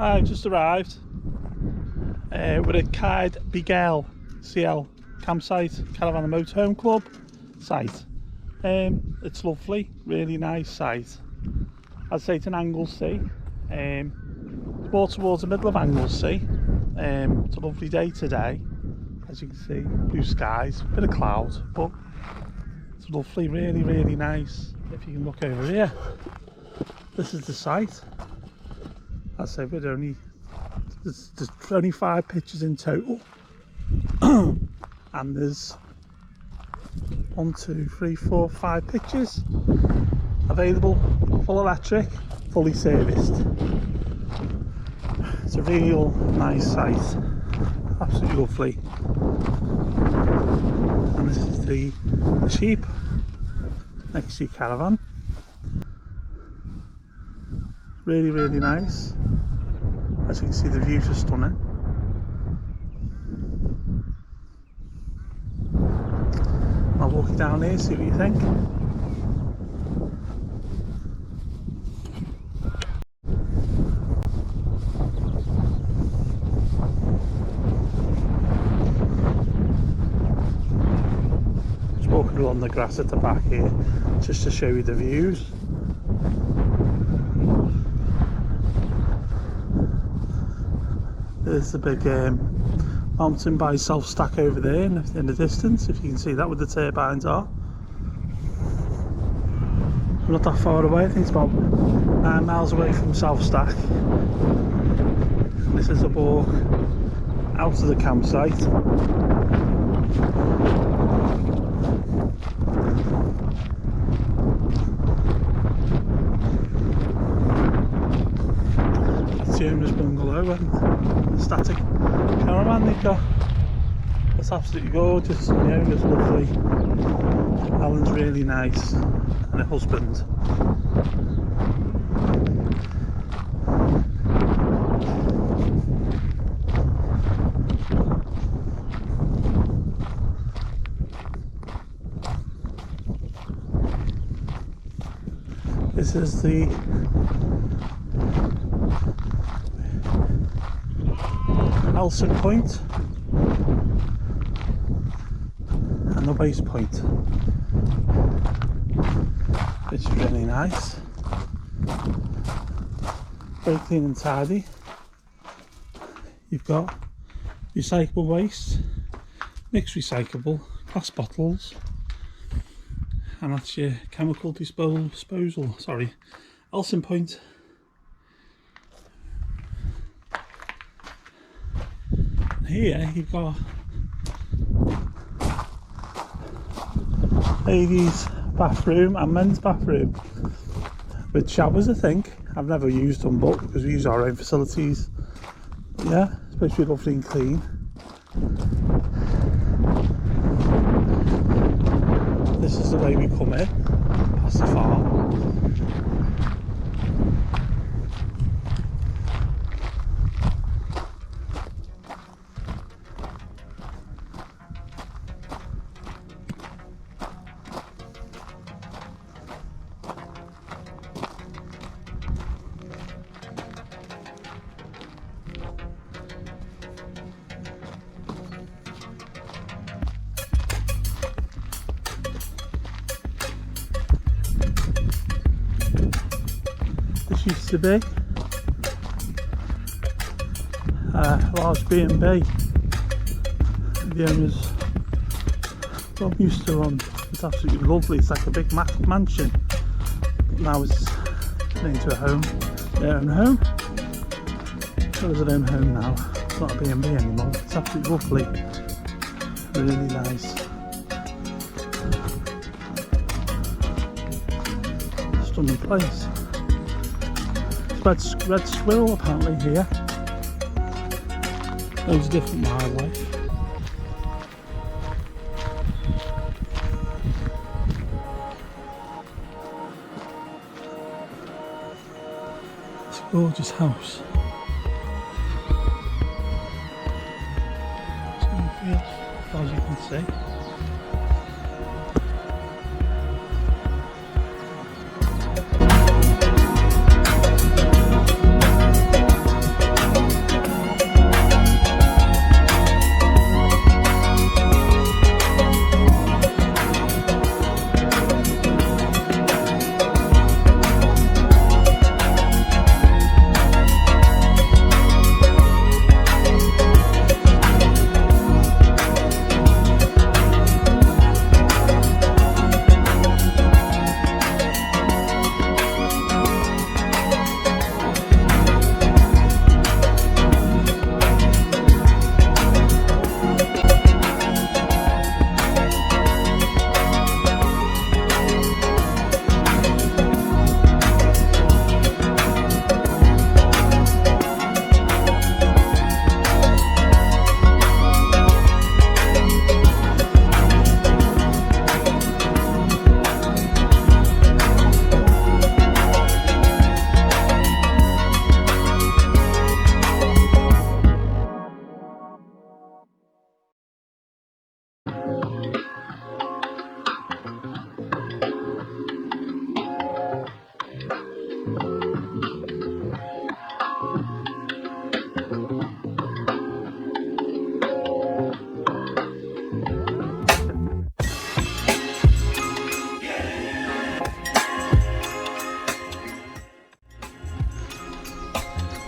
I just arrived. We're at Cae Bugail CL campsite, caravan and motorhome club site. It's lovely, really nice site. I'd say it's in Anglesey. It's more towards the middle of Anglesey. It's a lovely day today, as you can see, blue skies, bit of cloud, but it's lovely, really, really nice. If you can look over here, this is the site. I'd say there's only 5 pitches in total, and there's 1, 2, 3, 4, 5 pitches available, full electric, fully serviced. It's a real nice site, absolutely lovely. And this is the sheep next to your caravan. Really, really nice. As you can see, the views are stunning. I'll walk you down here, see what you think. Just walking along the grass at the back here, just to show you the views. There's the big mountain by Self-Stack over there in the distance, if you can see that, where the turbines are. We're not that far away, I think it's about 9 miles away from Self-Stack. This is a walk out of the campsite. That's the owner's bungalow and static caravan they've got. It's absolutely gorgeous. The owner's lovely. Alan's really nice, and her husband. This is the Elson Point and the Waste Point, which is really nice, very clean and tidy. You've got recyclable waste, mixed recyclable, glass bottles, and that's your chemical disposal. Sorry, Elson Point. Here you've got ladies' bathroom and men's bathroom with showers, I think. I've never used them, but because we use our own facilities. But yeah, it's supposed to be lovely and clean. This is the way we come in, past the farm. This used to be a large B&B. The owners got used to run. It's absolutely lovely. It's like a big mansion. But now it's turned into a home, their own home. So it's their own home now. It's not a B&B anymore. It's absolutely lovely. Really nice. Stunning place. Red squirrel apparently here. Loads of different wildlife. It's a gorgeous house. Field, as far as you can see.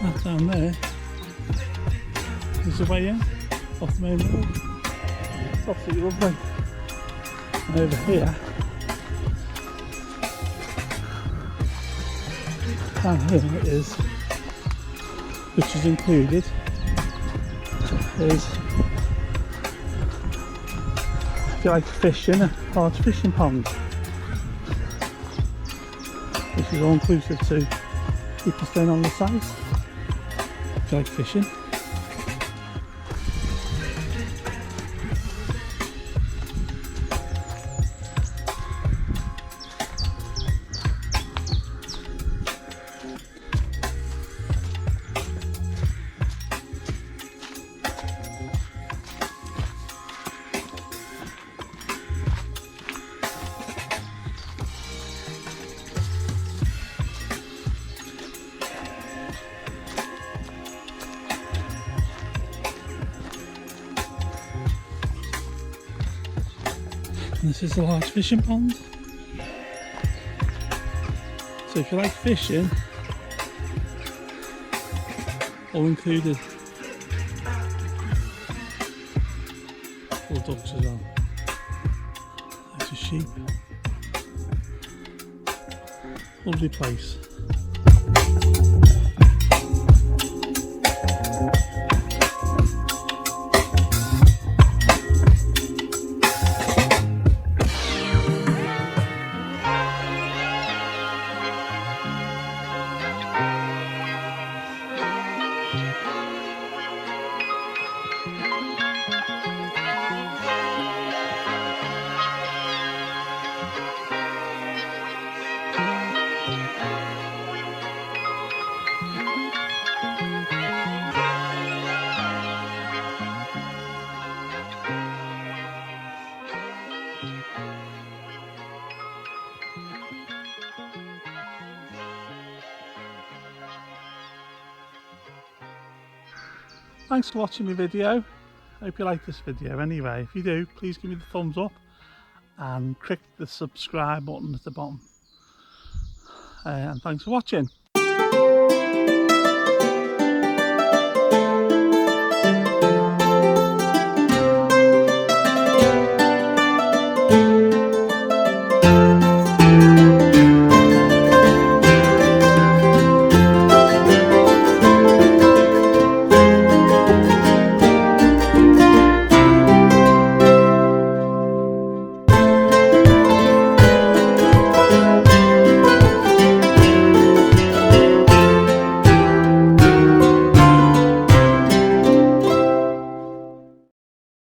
That down there is the way in off the main road. It's absolutely lovely. And over here, down here is, which is included, is, if you like fishing, a large fishing pond, which is all inclusive to people staying on the site. If you like fishing. And this is a large fishing pond. So if you like fishing, all included. Full of ducks as well. There's a sheep. Lovely place. Thanks for watching my video. I hope you like this video anyway. If you do, please give me the thumbs up and click the subscribe button at the bottom. And thanks for watching.